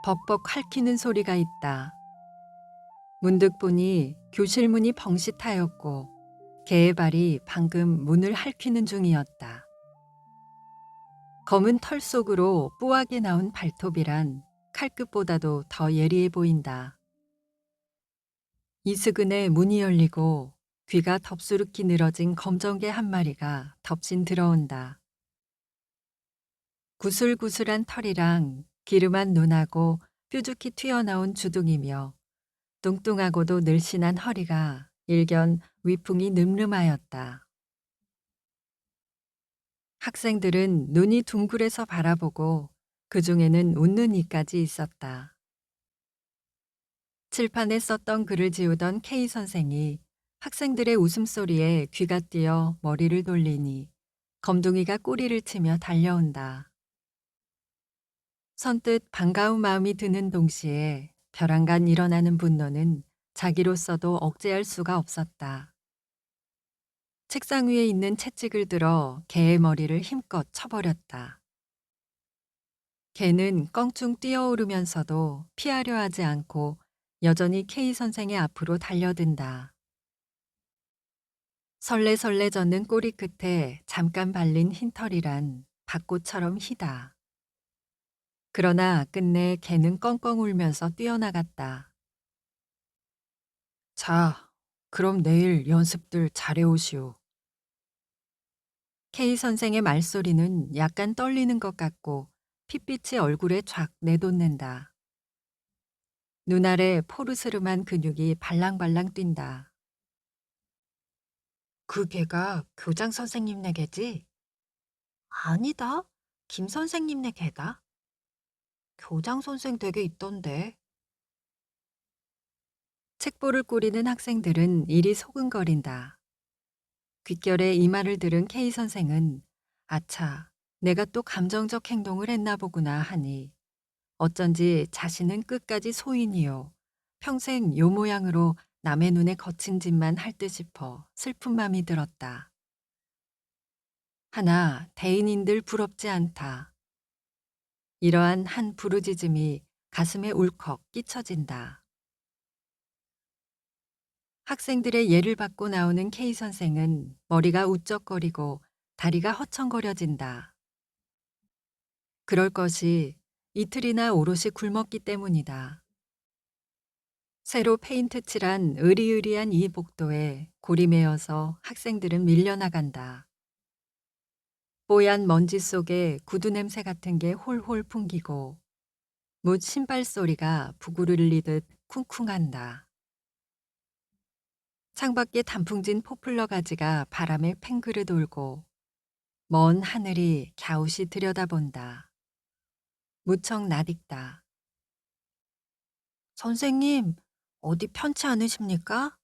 벅벅 핥히는 소리가 있다. 문득 보니 교실 문이 벙싯하였고 개의 발이 방금 문을 핥히는 중이었다. 검은 털 속으로 뿌하게 나온 발톱이란 칼끝보다도 더 예리해 보인다. 이스근에 문이 열리고 귀가 덥수룩히 늘어진 검정개 한 마리가 덥신 들어온다. 구슬구슬한 털이랑 기름한 눈하고 뾰족히 튀어나온 주둥이며 뚱뚱하고도 늘씬한 허리가 일견 위풍이 늠름하였다. 학생들은 눈이 둥글해서 바라보고 그 중에는 웃는 이까지 있었다. 칠판에 썼던 글을 지우던 K 선생이 학생들의 웃음소리에 귀가 띄어 머리를 돌리니 검둥이가 꼬리를 치며 달려온다. 선뜻 반가운 마음이 드는 동시에 벼랑간 일어나는 분노는 자기로서도 억제할 수가 없었다. 책상 위에 있는 채찍을 들어 개의 머리를 힘껏 쳐버렸다. 개는 껑충 뛰어오르면서도 피하려 하지 않고 여전히 K 선생의 앞으로 달려든다. 설레설레 젖는 꼬리 끝에 잠깐 발린 흰털이란 벚꽃처럼 희다. 그러나 끝내 개는 껑껑 울면서 뛰어나갔다. 자, 그럼 내일 연습들 잘해오시오. K 선생의 말소리는 약간 떨리는 것 같고 핏빛이 얼굴에 쫙 내돋는다. 눈 아래 포르스름한 근육이 발랑발랑 뛴다. 그 개가 교장 선생님네 개지? 아니다. 김 선생님네 개다. 교장 선생 댁에 있던데. 책보를 꾸리는 학생들은 이리 소근거린다. 귓결에 이 말을 들은 K 선생은 아차, 내가 또 감정적 행동을 했나 보구나 하니 어쩐지 자신은 끝까지 소인이요. 평생 요 모양으로 남의 눈에 거친 짓만 할 듯 싶어 슬픈 맘이 들었다. 하나 대인인들 부럽지 않다. 이러한 한 부르짖음이 가슴에 울컥 끼쳐진다. 학생들의 예를 받고 나오는 K 선생은 머리가 우쩍거리고 다리가 허청거려진다. 그럴 것이 이틀이나 오롯이 굶었기 때문이다. 새로 페인트 칠한 으리으리한 이 복도에 골이 메어서 학생들은 밀려나간다. 뽀얀 먼지 속에 구두 냄새 같은 게 홀홀 풍기고 묻 신발 소리가 부구를 울리듯 쿵쿵한다. 창밖에 단풍진 포플러 가지가 바람에 팽그르 돌고 먼 하늘이 갸웃이 들여다본다. 무척 낯익다. 선생님, 어디 편치 않으십니까?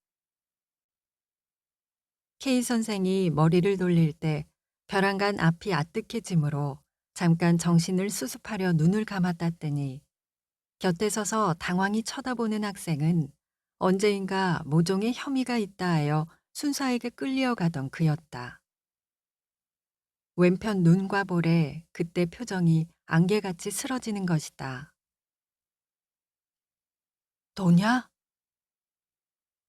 K 선생이 머리를 돌릴 때 벼랑간 앞이 아뜩해지므로 잠깐 정신을 수습하려 눈을 감았다더니 곁에 서서 당황히 쳐다보는 학생은 언제인가 모종의 혐의가 있다 하여 순사에게 끌려가던 그였다. 왼편 눈과 볼에 그때 표정이 안개같이 쓰러지는 것이다. 너냐?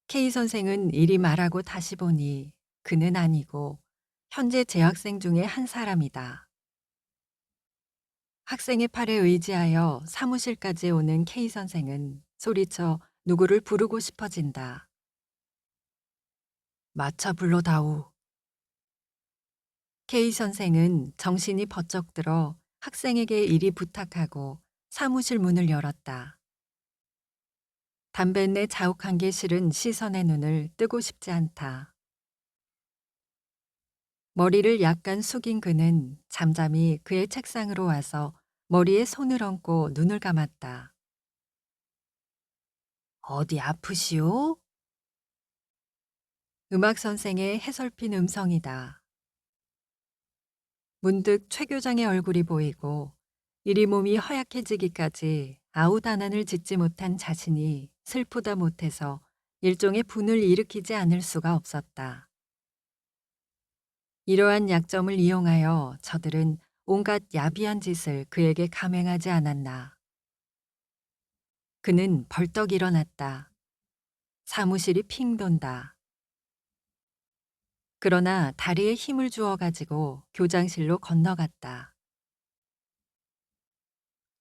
K 선생은 이리 말하고 다시 보니 그는 아니고 현재 재학생 중에 한 사람이다. 학생의 팔에 의지하여 사무실까지 오는 K 선생은 소리쳐 누구를 부르고 싶어진다. 마차 불러다오. K 선생은 정신이 번쩍 들어 학생에게 이리 부탁하고 사무실 문을 열었다. 담뱃내 자욱한 게 싫은 시선의 눈을 뜨고 싶지 않다. 머리를 약간 숙인 그는 잠잠히 그의 책상으로 와서 머리에 손을 얹고 눈을 감았다. 어디 아프시오? 음악 선생의 해설핀 음성이다. 문득 최 교장의 얼굴이 보이고 이리 몸이 허약해지기까지 아우다난을 짓지 못한 자신이 슬프다 못해서 일종의 분을 일으키지 않을 수가 없었다. 이러한 약점을 이용하여 저들은 온갖 야비한 짓을 그에게 감행하지 않았나. 그는 벌떡 일어났다. 사무실이 핑 돈다. 그러나 다리에 힘을 주어 가지고 교장실로 건너갔다.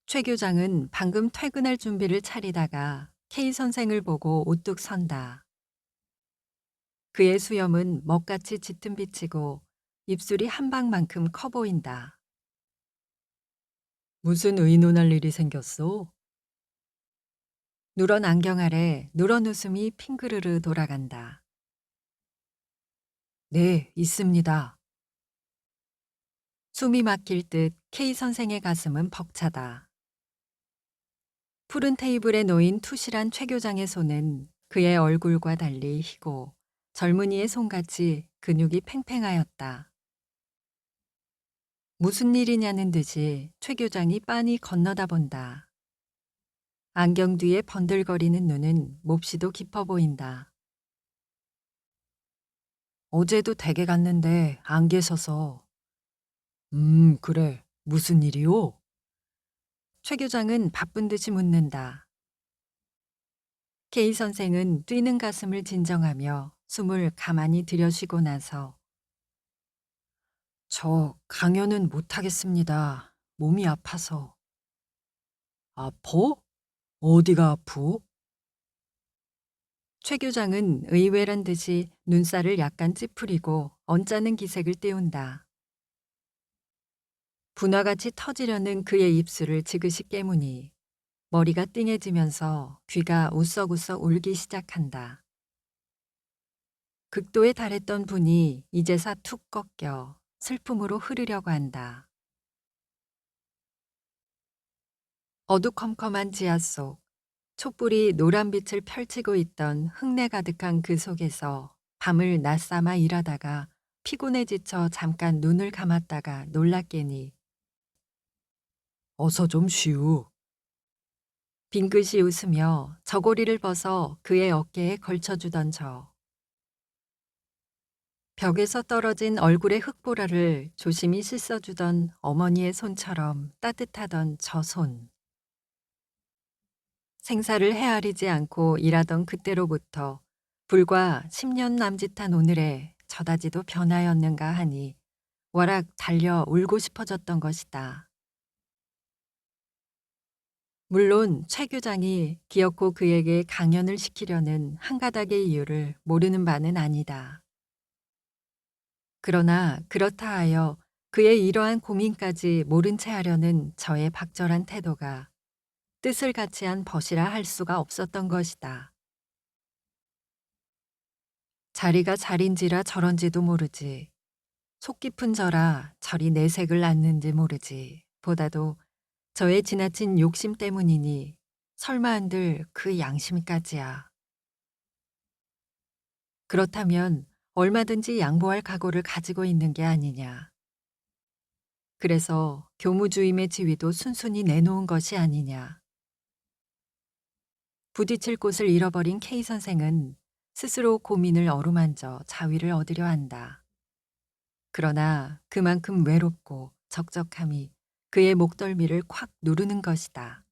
최 교장은 방금 퇴근할 준비를 차리다가 K 선생을 보고 우뚝 선다. 그의 수염은 먹같이 짙은 빛이고 입술이 한 방만큼 커 보인다. 무슨 의논할 일이 생겼어? 누런 안경 아래 누런 웃음이 핑그르르 돌아간다. 네, 있습니다. 숨이 막힐 듯 K 선생의 가슴은 벅차다. 푸른 테이블에 놓인 투실한 최 교장의 손은 그의 얼굴과 달리 희고 젊은이의 손같이 근육이 팽팽하였다. 무슨 일이냐는 듯이 최 교장이 빤히 건너다 본다. 안경 뒤에 번들거리는 눈은 몹시도 깊어 보인다. 어제도 댁에 갔는데 안 계셔서. 그래. 무슨 일이오? 최 교장은 바쁜 듯이 묻는다. K 선생은 뛰는 가슴을 진정하며 숨을 가만히 들여쉬고 나서 저 강연은 못하겠습니다. 몸이 아파서. 아파? 어디가 아프? 최 교장은 의외란 듯이 눈살을 약간 찌푸리고 언짢은 기색을 띄운다. 분화같이 터지려는 그의 입술을 지그시 깨무니 머리가 띵해지면서 귀가 우썩우썩 울기 시작한다. 극도에 달했던 분이 이제서 툭 꺾여 슬픔으로 흐르려고 한다. 어두컴컴한 지하 속 촛불이 노란빛을 펼치고 있던 흙내 가득한 그 속에서 밤을 낮삼아 일하다가 피곤해 지쳐 잠깐 눈을 감았다가 놀랍게니 어서 좀 쉬우. 빙긋이 웃으며 저고리를 벗어 그의 어깨에 걸쳐주던 저. 벽에서 떨어진 얼굴의 흙보라를 조심히 씻어주던 어머니의 손처럼 따뜻하던 저 손. 생사를 헤아리지 않고 일하던 그때로부터 불과 10년 남짓한 오늘에 저다지도 변하였는가 하니 워락 달려 울고 싶어졌던 것이다. 물론 최 교장이 기어코 그에게 강연을 시키려는 한 가닥의 이유를 모르는 바는 아니다. 그러나 그렇다 하여 그의 이러한 고민까지 모른 채 하려는 저의 박절한 태도가 뜻을 같이 한 벗이라 할 수가 없었던 것이다. 자리가 자린지라 저런지도 모르지. 속 깊은 저라 저리 내색을 낳는지 모르지. 보다도 저의 지나친 욕심 때문이니 설마 한들 그 양심까지야. 그렇다면 얼마든지 양보할 각오를 가지고 있는 게 아니냐. 그래서 교무주임의 지위도 순순히 내놓은 것이 아니냐. 부딪힐 곳을 잃어버린 K 선생은 스스로 고민을 어루만져 자위를 얻으려 한다. 그러나 그만큼 외롭고 적적함이 그의 목덜미를 콱 누르는 것이다.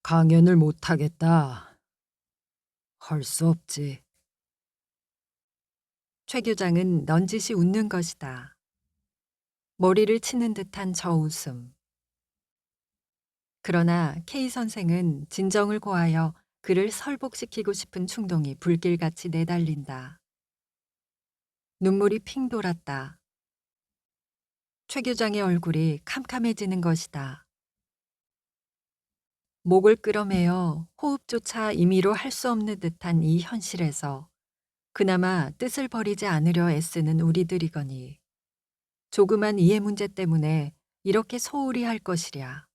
강연을 못하겠다. 할 수 없지. 최 교장은 넌지시 웃는 것이다. 머리를 치는 듯한 저 웃음. 그러나 K 선생은 진정을 고하여 그를 설복시키고 싶은 충동이 불길같이 내달린다. 눈물이 핑 돌았다. 최 교장의 얼굴이 캄캄해지는 것이다. 목을 끌어매어 호흡조차 임의로 할 수 없는 듯한 이 현실에서 그나마 뜻을 버리지 않으려 애쓰는 우리들이거니 조그만 이해 문제 때문에 이렇게 소홀히 할 것이랴.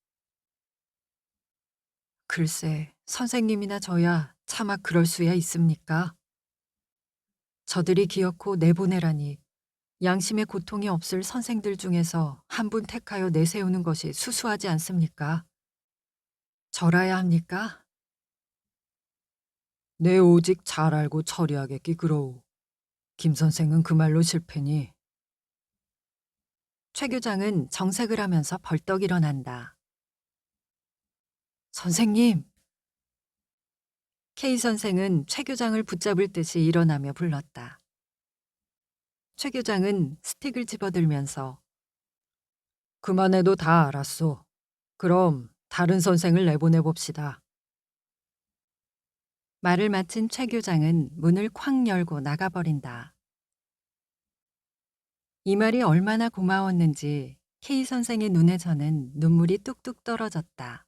글쎄, 선생님이나 저야 차마 그럴 수야 있습니까? 저들이 기어코 내보내라니 양심의 고통이 없을 선생들 중에서 한 분 택하여 내세우는 것이 수수하지 않습니까? 절아야 합니까? 내 오직 잘 알고 처리하겠기 그러오. 김 선생은 그 말로 실패니. 최 교장은 정색을 하면서 벌떡 일어난다. 선생님! K 선생은 최 교장을 붙잡을 듯이 일어나며 불렀다. 최 교장은 스틱을 집어들면서 그만해도 다 알았소. 그럼 다른 선생을 내보내 봅시다. 말을 마친 최 교장은 문을 쾅 열고 나가버린다. 이 말이 얼마나 고마웠는지 K 선생의 눈에서는 눈물이 뚝뚝 떨어졌다.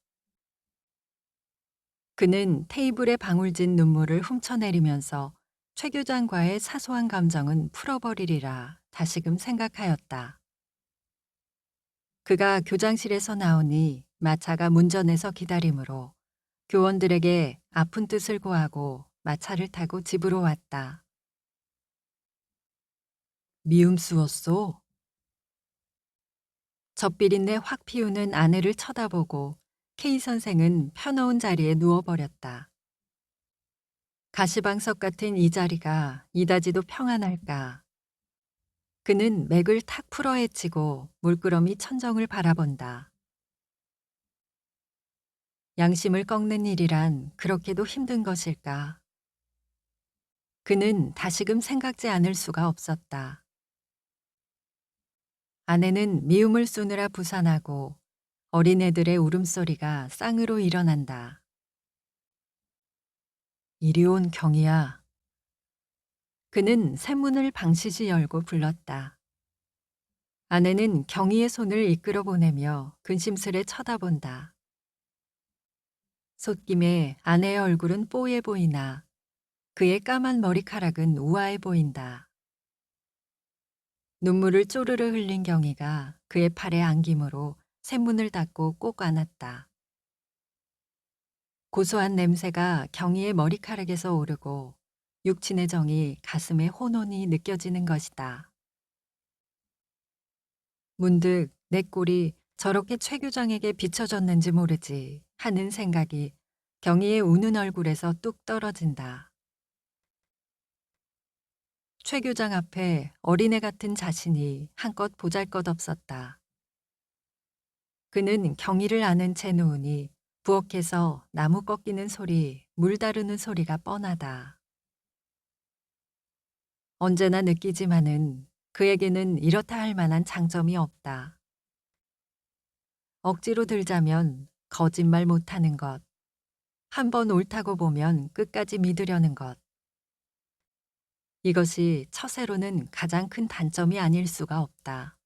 그는 테이블에 방울진 눈물을 훔쳐내리면서 최 교장과의 사소한 감정은 풀어버리리라 다시금 생각하였다. 그가 교장실에서 나오니 마차가 문전에서 기다리므로 교원들에게 아픈 뜻을 고하고 마차를 타고 집으로 왔다. 미움스웠소? 젖비린내 확 피우는 아내를 쳐다보고 K 선생은 펴놓은 자리에 누워버렸다. 가시방석 같은 이 자리가 이다지도 평안할까. 그는 맥을 탁 풀어 헤치고 물끄러미 천정을 바라본다. 양심을 꺾는 일이란 그렇게도 힘든 것일까. 그는 다시금 생각지 않을 수가 없었다. 아내는 미움을 쏘느라 부산하고 어린애들의 울음소리가 쌍으로 일어난다. 이리 온 경이야. 그는 샘문을 방시시 열고 불렀다. 아내는 경이의 손을 이끌어 보내며 근심스레 쳐다본다. 솥김에 아내의 얼굴은 뽀얘 보이나 그의 까만 머리카락은 우아해 보인다. 눈물을 쪼르르 흘린 경이가 그의 팔에 안김으로 샘문을 닫고 꼭 안았다. 고소한 냄새가 경이의 머리카락에서 오르고 육친의 정이 가슴에 혼혼히 느껴지는 것이다. 문득 내 꼴이 저렇게 최 교장에게 비춰졌는지 모르지 하는 생각이 경이의 우는 얼굴에서 뚝 떨어진다. 최 교장 앞에 어린애 같은 자신이 한껏 보잘것없었다. 그는 경이를 아는 채 누우니 부엌에서 나무 꺾이는 소리, 물 다루는 소리가 뻔하다. 언제나 느끼지만은 그에게는 이렇다 할 만한 장점이 없다. 억지로 들자면 거짓말 못하는 것, 한 번 옳다고 보면 끝까지 믿으려는 것. 이것이 처세로는 가장 큰 단점이 아닐 수가 없다.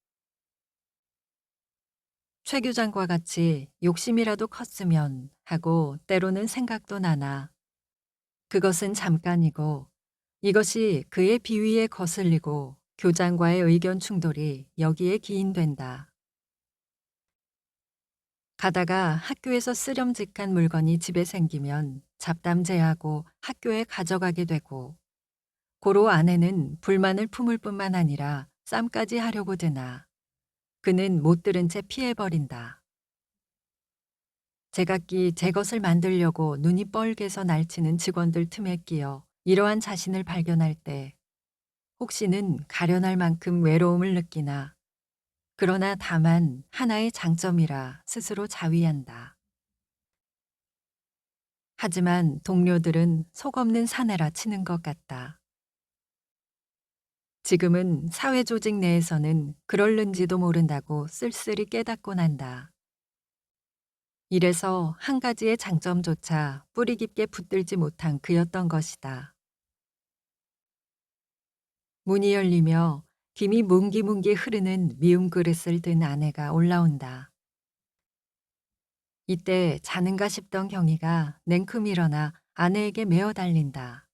최 교장과 같이 욕심이라도 컸으면 하고 때로는 생각도 나나 그것은 잠깐이고 이것이 그의 비위에 거슬리고 교장과의 의견 충돌이 여기에 기인된다. 가다가 학교에서 쓰렴직한 물건이 집에 생기면 잡담제하고 학교에 가져가게 되고 고로 아내는 불만을 품을 뿐만 아니라 쌈까지 하려고 드나 그는 못 들은 채 피해버린다. 제각기 제 것을 만들려고 눈이 뻘개서 날치는 직원들 틈에 끼어 이러한 자신을 발견할 때 혹시는 가련할 만큼 외로움을 느끼나 그러나 다만 하나의 장점이라 스스로 자위한다. 하지만 동료들은 속 없는 사내라 치는 것 같다. 지금은 사회 조직 내에서는 그럴는지도 모른다고 쓸쓸히 깨닫곤 한다. 이래서 한 가지의 장점조차 뿌리 깊게 붙들지 못한 그였던 것이다. 문이 열리며 김이 뭉기뭉기 흐르는 미움 그릇을 든 아내가 올라온다. 이때 자는가 싶던 경이가 냉큼 일어나 아내에게 메어 달린다.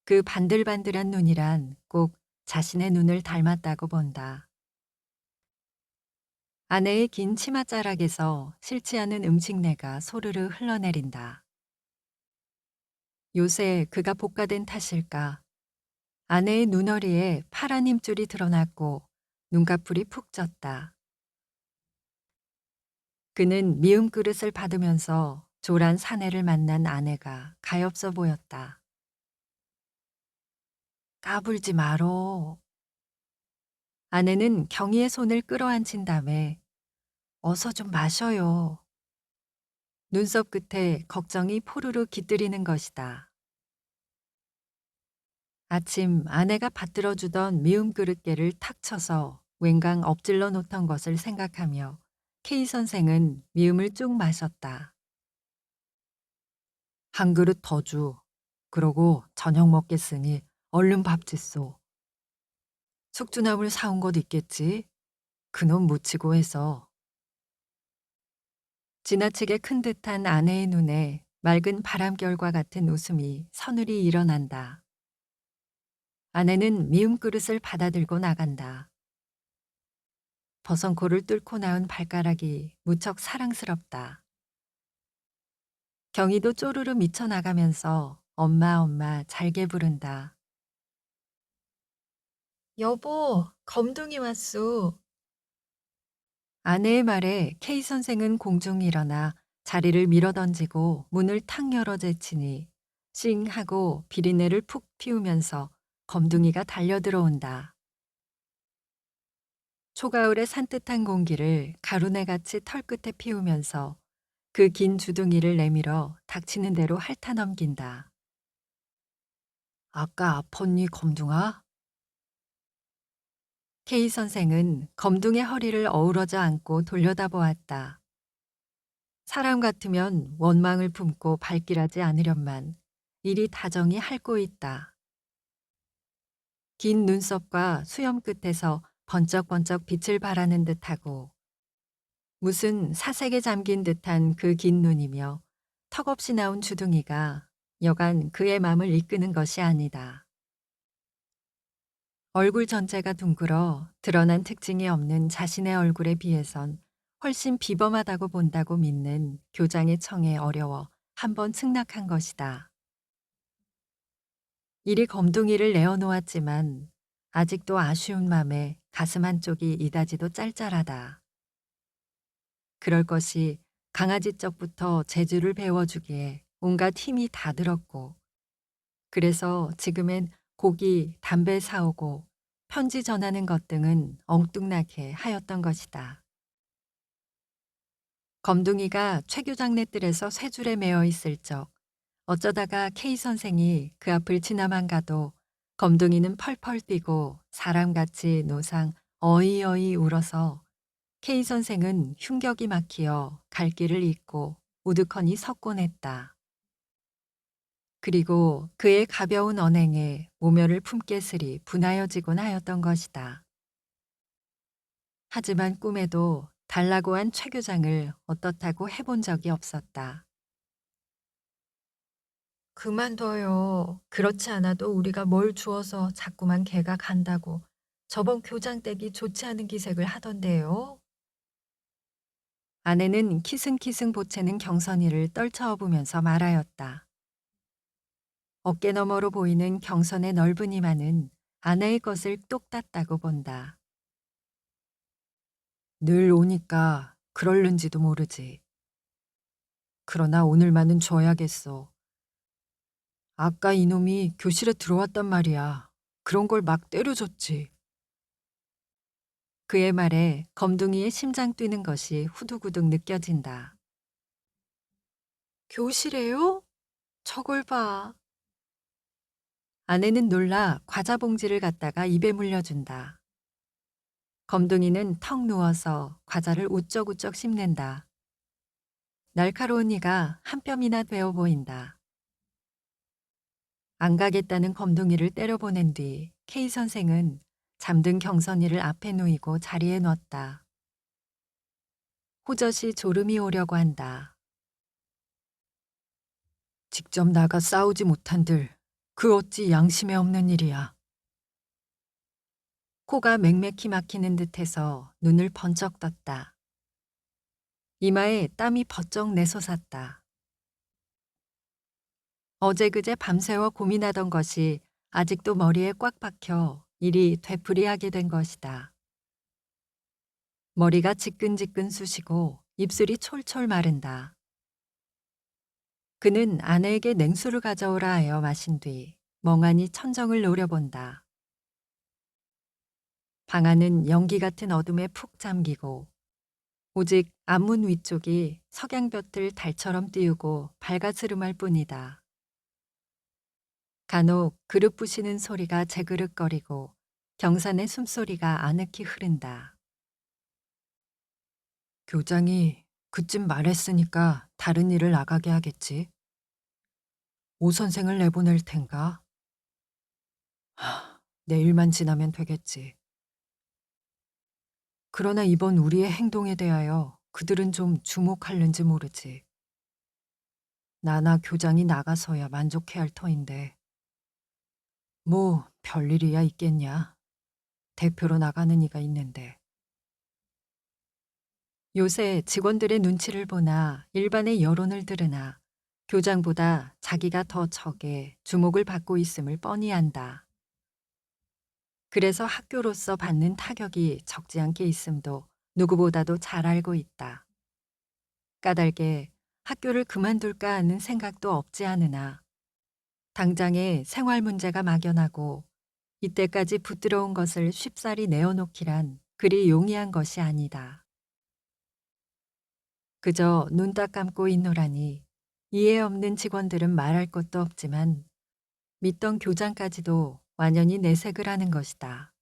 그 반들반들한 눈이란 꼭 자신의 눈을 닮았다고 본다. 아내의 긴 치맛자락에서 싫지 않은 음식내가 소르르 흘러내린다. 요새 그가 복가된 탓일까? 아내의 눈어리에 파란 힘줄이 드러났고 눈꺼풀이 푹 졌다. 그는 미음 그릇을 받으면서 조란 사내를 만난 아내가 가엾어 보였다. 까불지 마로. 아내는 경희의 손을 끌어안친 다음에 어서 좀 마셔요. 눈썹 끝에 걱정이 포르르 깃들이는 것이다. 아침 아내가 받들어 주던 미음 그릇개를 탁 쳐서 웬강 엎질러 놓던 것을 생각하며 K 선생은 미음을 쭉 마셨다. 한 그릇 더 주. 그러고 저녁 먹겠으니 얼른 밥 짓소. 숙주나물 사온 것 있겠지? 그놈 묻히고 해서. 지나치게 큰 듯한 아내의 눈에 맑은 바람결과 같은 웃음이 서늘히 일어난다. 아내는 미음 그릇을 받아들고 나간다. 버선코를 뚫고 나온 발가락이 무척 사랑스럽다. 경이도 쪼르르 미쳐나가면서 엄마 엄마 잘게 부른다. 여보, 검둥이 왔소. 아내의 말에 K 선생은 공중 일어나 자리를 밀어던지고 문을 탁 열어 제치니 싱 하고 비린내를 푹 피우면서 검둥이가 달려 들어온다. 초가을의 산뜻한 공기를 가루내같이 털끝에 피우면서 그 긴 주둥이를 내밀어 닥치는 대로 핥아넘긴다. 아까 아팠니, 검둥아? K 선생은 검둥의 허리를 어우러져 안고 돌려다보았다. 사람 같으면 원망을 품고 발길하지 않으련만 이리 다정히 핥고 있다. 긴 눈썹과 수염 끝에서 번쩍번쩍 빛을 발하는 듯하고 무슨 사색에 잠긴 듯한 그 긴 눈이며 턱없이 나온 주둥이가 여간 그의 맘을 이끄는 것이 아니다. 얼굴 전체가 둥글어 드러난 특징이 없는 자신의 얼굴에 비해선 훨씬 비범하다고 본다고 믿는 교장의 청에 어려워 한번 승낙한 것이다. 이리 검둥이를 내어놓았지만 아직도 아쉬운 맘에 가슴 한쪽이 이다지도 짤짤하다. 그럴 것이 강아지 쩍부터 재주를 배워주기에 온갖 힘이 다 들었고 그래서 지금엔 고기, 담배 사오고 편지 전하는 것 등은 엉뚱나게 하였던 것이다. 검둥이가 최 교장네 뜰에서 쇠 줄에 매어 있을 적 어쩌다가 K 선생이 그 앞을 지나만 가도 검둥이는 펄펄 뛰고 사람같이 노상 어이어이 울어서 K 선생은 흉격이 막히어 갈 길을 잃고 우두커니 섰곤 했다. 그리고 그의 가벼운 언행에 모멸을 품겠으리 분하여지곤 하였던 것이다. 하지만 꿈에도 달라고 한 최 교장을 어떻다고 해본 적이 없었다. 그만둬요. 그렇지 않아도 우리가 뭘 주어서 자꾸만 걔가 간다고 저번 교장 댁이 좋지 않은 기색을 하던데요. 아내는 키승키승 보채는 경선이를 떨쳐업으면서 말하였다. 어깨너머로 보이는 경선의 넓은 이마는 아내의 것을 똑 땄다고 본다. 늘 오니까 그럴는지도 모르지. 그러나 오늘만은 줘야겠어. 아까 이놈이 교실에 들어왔단 말이야. 그런 걸 막 때려줬지. 그의 말에 검둥이의 심장 뛰는 것이 후두구둑 느껴진다. 교실에요? 저걸 봐. 아내는 놀라 과자 봉지를 갖다가 입에 물려준다. 검둥이는 턱 누워서 과자를 우쩍우쩍 씹는다. 날카로운 이가 한 뼘이나 되어 보인다. 안 가겠다는 검둥이를 때려보낸 뒤 K 선생은 잠든 경선이를 앞에 놓이고 자리에 놨다. 호젓이 졸음이 오려고 한다. 직접 나가 싸우지 못한들 그 어찌 양심에 없는 일이야. 코가 맹맥히 막히는 듯해서 눈을 번쩍 떴다. 이마에 땀이 버쩍 내솟았다. 어제 그제 밤새워 고민하던 것이 아직도 머리에 꽉 박혀 일이 되풀이하게 된 것이다. 머리가 지끈지끈 쑤시고 입술이 철철 마른다. 그는 아내에게 냉수를 가져오라 하여 마신 뒤 멍하니 천정을 노려본다. 방 안은 연기 같은 어둠에 푹 잠기고 오직 앞문 위쪽이 석양볕을 달처럼 띄우고 밝아스름할 뿐이다. 간혹 그릇 부시는 소리가 재그릇거리고 경산의 숨소리가 아늑히 흐른다. 교장이 그쯤 말했으니까 다른 일을 나가게 하겠지. 오 선생을 내보낼 텐가? 내일만 지나면 되겠지. 그러나 이번 우리의 행동에 대하여 그들은 좀 주목할는지 모르지. 나나 교장이 나가서야 만족해 할 터인데. 뭐 별일이야 있겠냐. 대표로 나가는 이가 있는데. 요새 직원들의 눈치를 보나 일반의 여론을 들으나 교장보다 자기가 더 적게 주목을 받고 있음을 뻔히 안다. 그래서 학교로서 받는 타격이 적지 않게 있음도 누구보다도 잘 알고 있다. 까닭에 학교를 그만둘까 하는 생각도 없지 않으나 당장에 생활 문제가 막연하고 이때까지 붙들어온 것을 쉽사리 내어놓기란 그리 용이한 것이 아니다. 그저 눈 딱 감고 있노라니 이해 없는 직원들은 말할 것도 없지만 믿던 교장까지도 완연히 내색을 하는 것이다.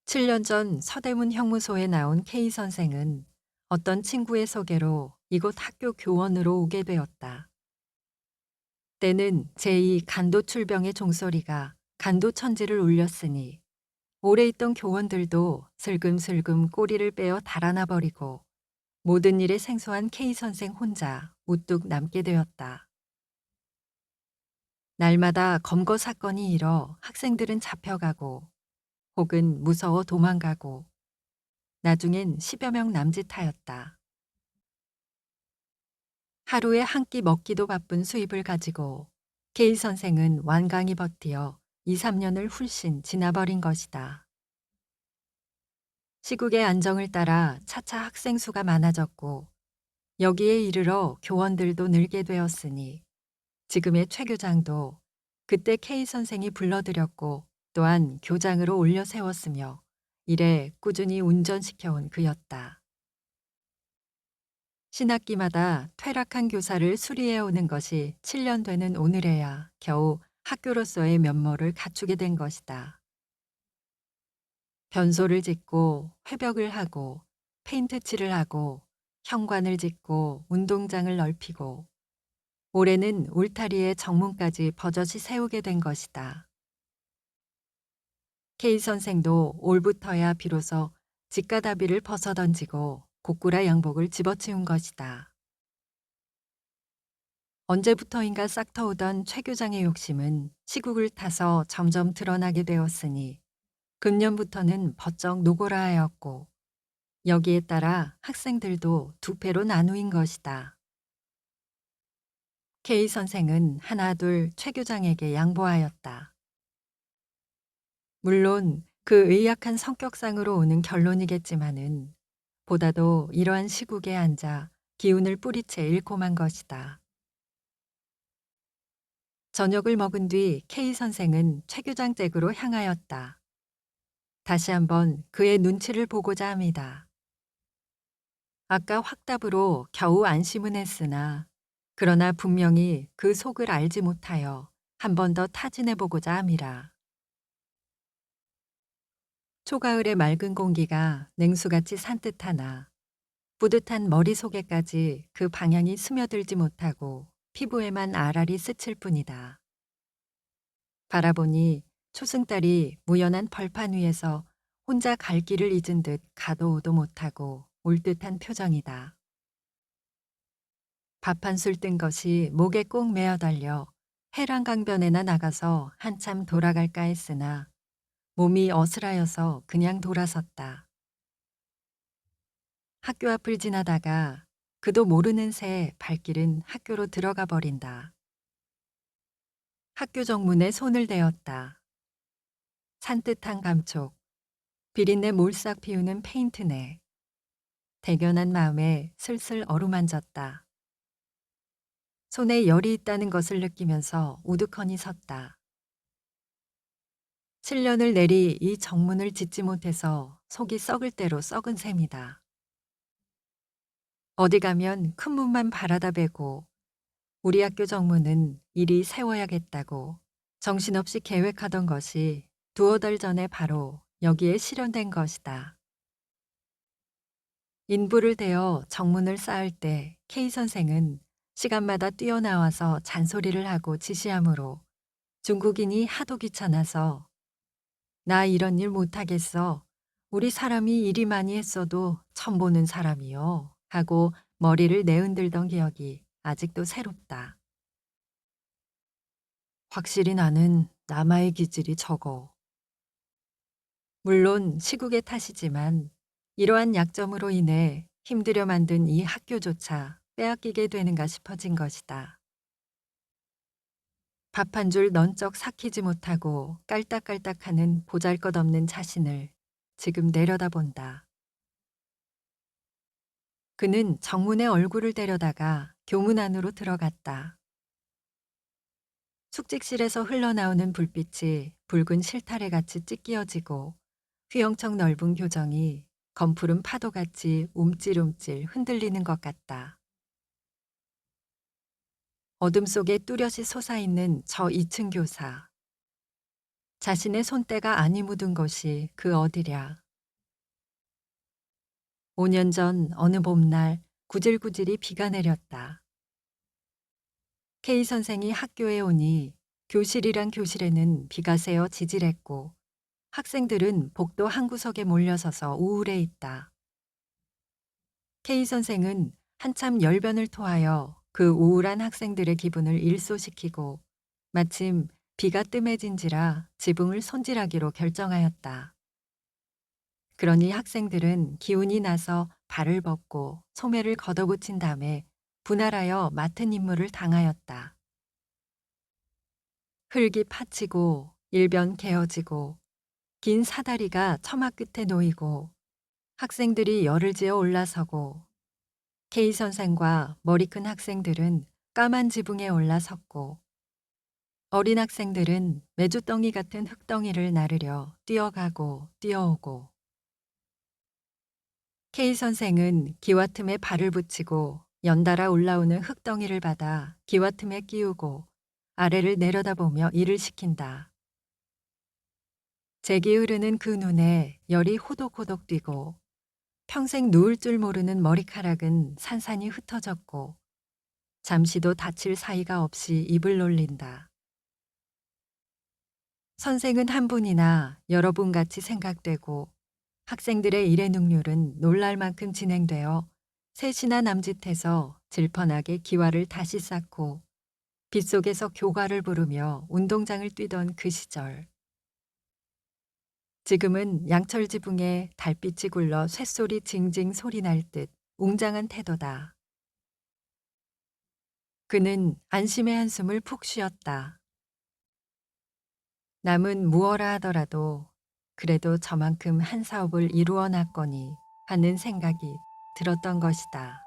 7년 전 서대문 형무소에 나온 K 선생은 어떤 친구의 소개로 이곳 학교 교원으로 오게 되었다. 때는 제2 간도출병의 종소리가 간도천지를 울렸으니 오래 있던 교원들도 슬금슬금 꼬리를 빼어 달아나 버리고 모든 일에 생소한 K 선생 혼자 우뚝 남게 되었다. 날마다 검거 사건이 일어 학생들은 잡혀가고 혹은 무서워 도망가고 나중엔 10여 명 남짓하였다. 하루에 한 끼 먹기도 바쁜 수입을 가지고 K 선생은 완강히 버티어 2, 3년을 훌씬 지나버린 것이다. 시국의 안정을 따라 차차 학생 수가 많아졌고 여기에 이르러 교원들도 늘게 되었으니 지금의 최 교장도 그때 K 선생이 불러들였고 또한 교장으로 올려 세웠으며 이래 꾸준히 운전시켜온 그였다. 신학기마다 퇴락한 교사를 수리해오는 것이 7년 되는 오늘에야 겨우 학교로서의 면모를 갖추게 된 것이다. 변소를 짓고 회벽을 하고 페인트 칠을 하고 현관을 짓고 운동장을 넓히고 올해는 울타리에 정문까지 버젓이 세우게 된 것이다. K 선생도 올부터야 비로소 직가다비를 벗어던지고 고꾸라 양복을 집어치운 것이다. 언제부터인가 싹터오던 최 교장의 욕심은 시국을 타서 점점 드러나게 되었으니 금년부터는 버쩍 노골화하였고 여기에 따라 학생들도 두 패로 나누인 것이다. K 선생은 하나둘 최 교장에게 양보하였다. 물론 그 의약한 성격상으로 오는 결론이겠지만은 보다도 이러한 시국에 앉아 기운을 뿌리채 잃고만 것이다. 저녁을 먹은 뒤 K 선생은 최 교장 댁으로 향하였다. 다시 한번 그의 눈치를 보고자 합니다. 아까 확답으로 겨우 안심은 했으나 그러나 분명히 그 속을 알지 못하여 한 번 더 타진해 보고자 함이라. 초가을의 맑은 공기가 냉수같이 산뜻하나 뿌듯한 머릿속에까지 그 방향이 스며들지 못하고 피부에만 알알이 스칠 뿐이다. 바라보니 초승달이 무연한 벌판 위에서 혼자 갈 길을 잊은 듯 가도 오도 못하고 올 듯한 표정이다. 밥 한 술 뜬 것이 목에 꼭 매어 달려 해랑강변에나 나가서 한참 돌아갈까 했으나 몸이 어슬하여서 그냥 돌아섰다. 학교 앞을 지나다가 그도 모르는 새 발길은 학교로 들어가 버린다. 학교 정문에 손을 대었다. 산뜻한 감촉, 비린내 몰싹 피우는 페인트내. 대견한 마음에 슬슬 어루만졌다. 손에 열이 있다는 것을 느끼면서 우두커니 섰다. 7년을 내리 이 정문을 짓지 못해서 속이 썩을 대로 썩은 셈이다. 어디 가면 큰 문만 바라다 배고 우리 학교 정문은 이리 세워야겠다고 정신없이 계획하던 것이 두어 달 전에 바로 여기에 실현된 것이다. 인부를 대어 정문을 쌓을 때 K 선생은 시간마다 뛰어나와서 잔소리를 하고 지시하므로 중국인이 하도 귀찮아서 나 이런 일 못하겠어. 우리 사람이 일이 많이 했어도 처음 보는 사람이요. 하고 머리를 내흔들던 기억이 아직도 새롭다. 확실히 나는 남아의 기질이 적어. 물론 시국의 탓이지만 이러한 약점으로 인해 힘들여 만든 이 학교조차 빼앗기게 되는가 싶어진 것이다. 밥 한 줄 넌쩍 삭히지 못하고 깔딱깔딱하는 보잘것없는 자신을 지금 내려다본다. 그는 정문에 얼굴을 데려다가 교문 안으로 들어갔다. 숙직실에서 흘러나오는 불빛이 붉은 실타래같이 찢기어지고 휘영청 넓은 교정이 검푸른 파도같이 움찔움찔 흔들리는 것 같다. 어둠 속에 뚜렷이 솟아있는 저 2층 교사. 자신의 손때가 아니 묻은 것이 그 어디랴. 5년 전 어느 봄날 구질구질이 비가 내렸다. K 선생이 학교에 오니 교실이란 교실에는 비가 새어 지질했고 학생들은 복도 한 구석에 몰려서서 우울해 있다. K 선생은 한참 열변을 토하여 그 우울한 학생들의 기분을 일소시키고 마침 비가 뜸해진지라 지붕을 손질하기로 결정하였다. 그러니 학생들은 기운이 나서 발을 벗고 소매를 걷어붙인 다음에 분할하여 맡은 임무를 당하였다. 흙이 파치고 일변 개어지고 긴 사다리가 처마 끝에 놓이고 학생들이 열을 지어 올라서고 K 선생과 머리 큰 학생들은 까만 지붕에 올라섰고 어린 학생들은 메주덩이 같은 흙덩이를 나르려 뛰어가고 뛰어오고 K 선생은 기와 틈에 발을 붙이고 연달아 올라오는 흙덩이를 받아 기와 틈에 끼우고 아래를 내려다보며 일을 시킨다. 잭이 흐르는 그 눈에 열이 호독호독 뛰고 평생 누울 줄 모르는 머리카락은 산산이 흩어졌고 잠시도 다칠 사이가 없이 입을 놀린다. 선생은 한 분이나 여러 분 같이 생각되고 학생들의 일의 능률은 놀랄 만큼 진행되어 셋이나 남짓해서 질펀하게 기와를 다시 쌓고 빗속에서 교가를 부르며 운동장을 뛰던 그 시절. 지금은 양철 지붕에 달빛이 굴러 쇳소리 징징 소리 날 듯 웅장한 태도다. 그는 안심의 한숨을 푹 쉬었다. 남은 무어라 하더라도 그래도 저만큼 한 사업을 이루어 놨거니 하는 생각이 들었던 것이다.